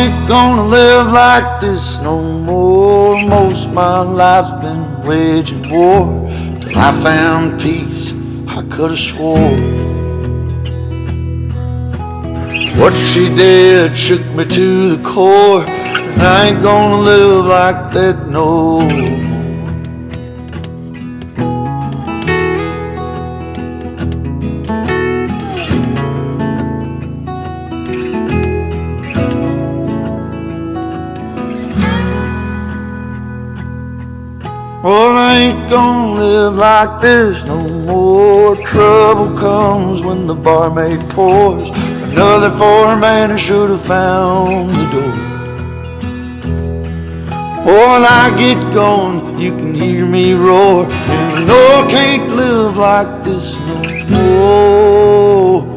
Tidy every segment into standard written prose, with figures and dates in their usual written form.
ain't gonna live like this no more. Most of my life's been waging war till I found peace, I could've swore. What she did shook me to the core, and I ain't gonna live like that no more. Well, I ain't gonna live like this no more. Trouble comes when the barmaid pours another for a man who should have found the door. When I get going, you can hear me roar, and you know I can't live like this no more.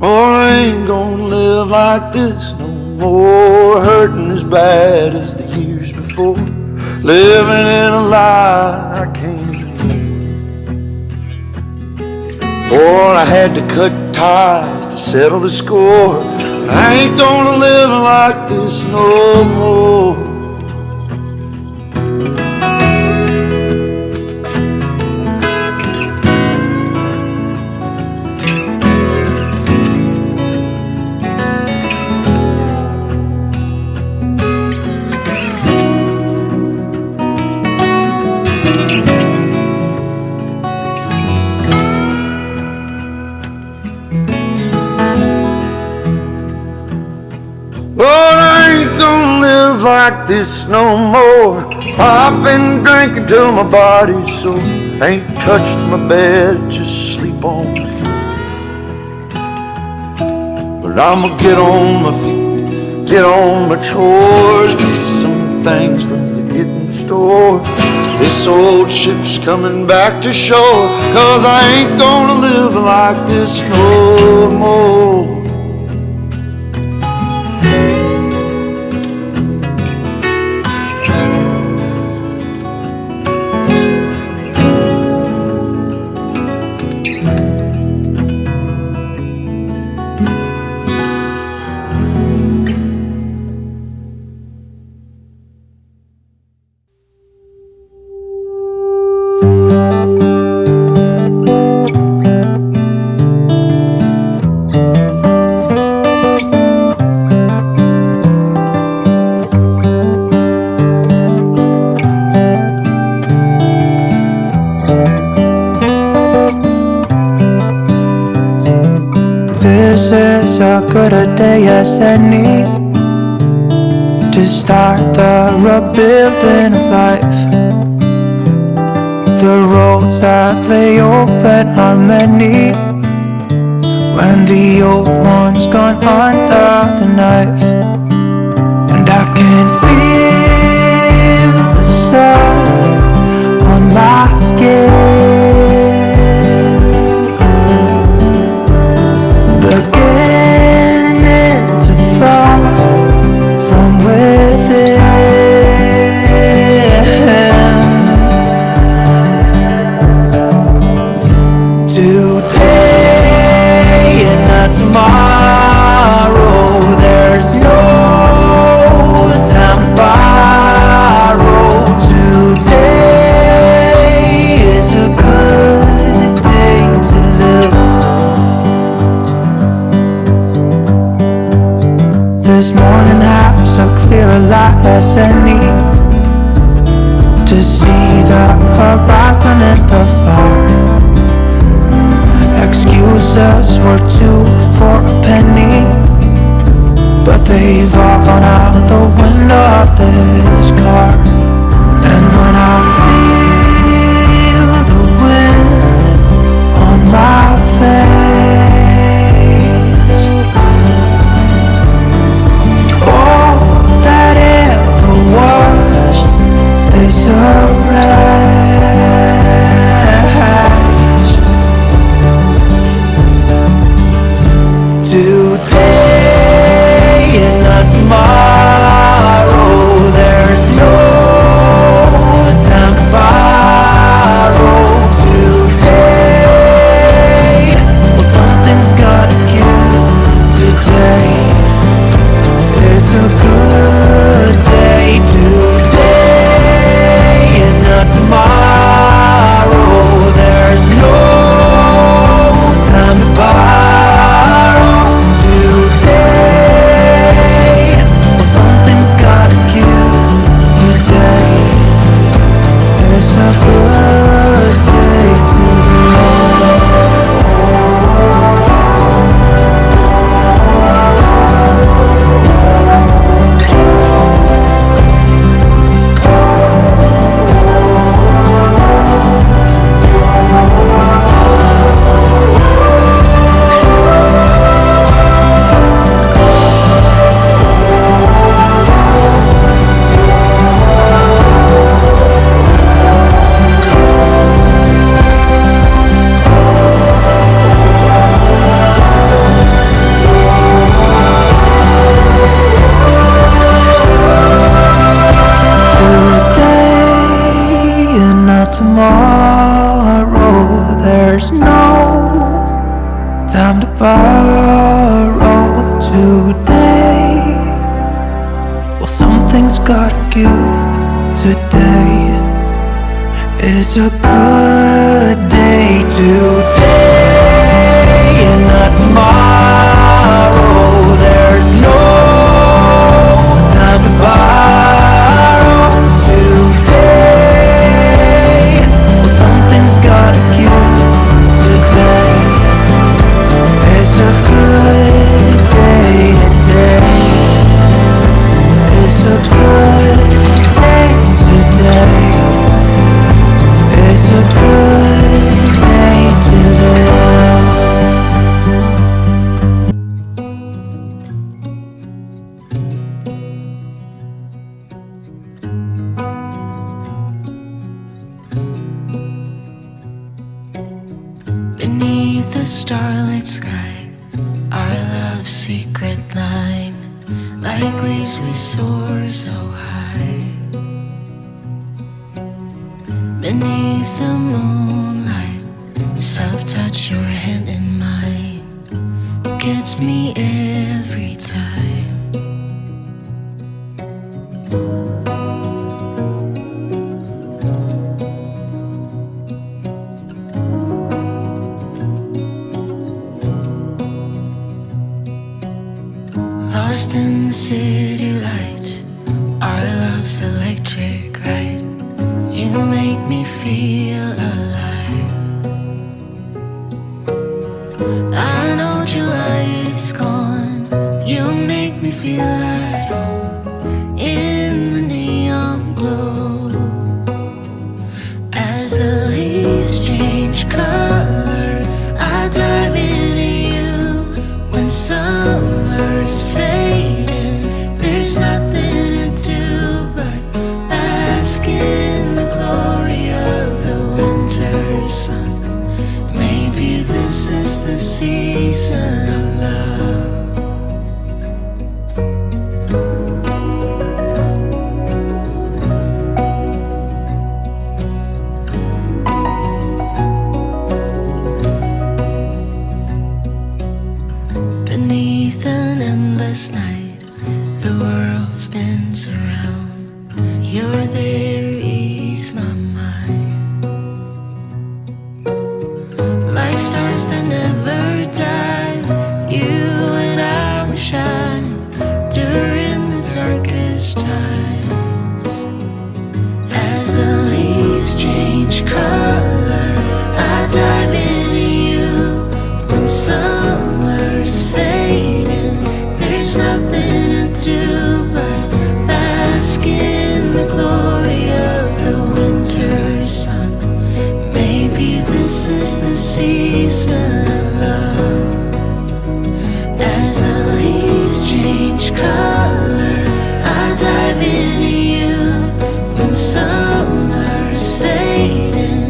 Oh, I ain't gonna live like this no more. Hurting as bad as the years before, living in a lie I can't ignore. Oh, I had to cut ties to settle the score, and I ain't gonna live like this no more. Like this no more. I've been drinking till my body's sore. Ain't touched my bed, just sleep on the floor. But I'ma get on my feet, get on my chores, get some things from the getting store. This old ship's coming back to shore, 'cause I ain't gonna live like this no more. This is as good a day as any to start the rebuilding of life. The roads that lay open are many when the old one's gone under the knife. And I can feel the sun on my skin, beginning to thaw from within. Today and not tomorrow, there's no time to borrow. Today is a good day to live. This morning has so clear a light as any to see the horizon and the fire. Excuses were 2 for a penny, but they've all gone out the window of this car. And when I feel the wind on my face, all that ever was is erased. Today and not tomorrow, gotta give today. It's a good day today, not tomorrow. There's no time to borrow today. Well, something's gotta give today. It's a good day today. It's a good day today. It's a good day to live. Beneath the starlit sky, our love's secret line, like leaves we soar so high. Beneath the moonlight, soft touch your hand in mine, gets me every time. Lost in the city lights, our love's electric ride. You make me feel alive. I know July is gone. You make me feel at home in the neon glow. As the leaves change color, I dive into you. When summer's fading, there's nothing to do but bask in the glory of the winter sun. Maybe this is the season of love. Beneath an endless night, the world spins around. You're there, ease my mind. Like stars that never die, you and I will shine during the darkest times. As the leaves change color, I dive into you. When summer's fading, there's nothing to do but bask in the glory of the winter sun. Maybe this is the season of love. As the leaves change color, I dive into you. When summer's fading,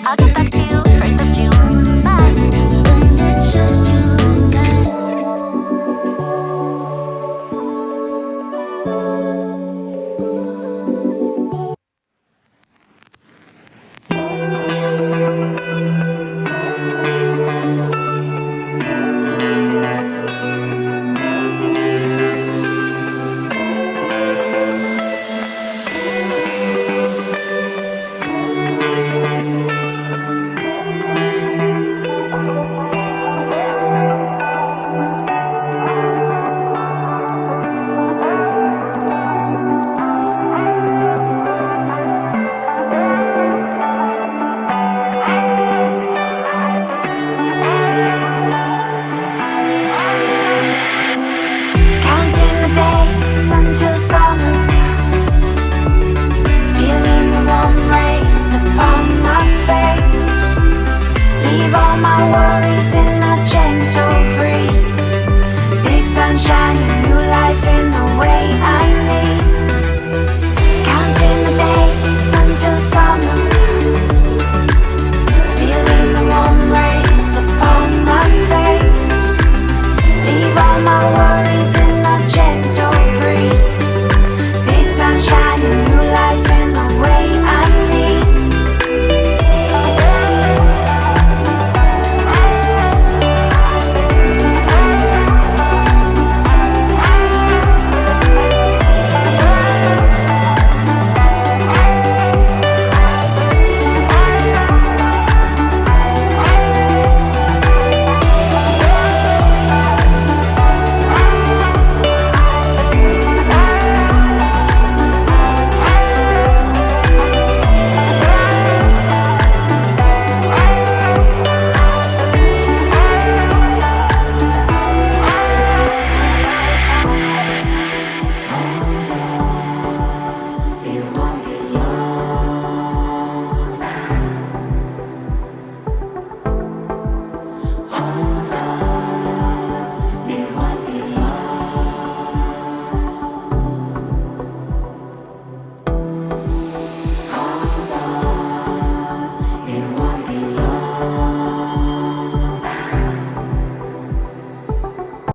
I'll get back to you 1st of June. Bye. When it's just you and I. Counting the days until summer, feeling the warm rays upon my face. Leave all my worries in a gentle breeze. Big sunshine and new life in the way I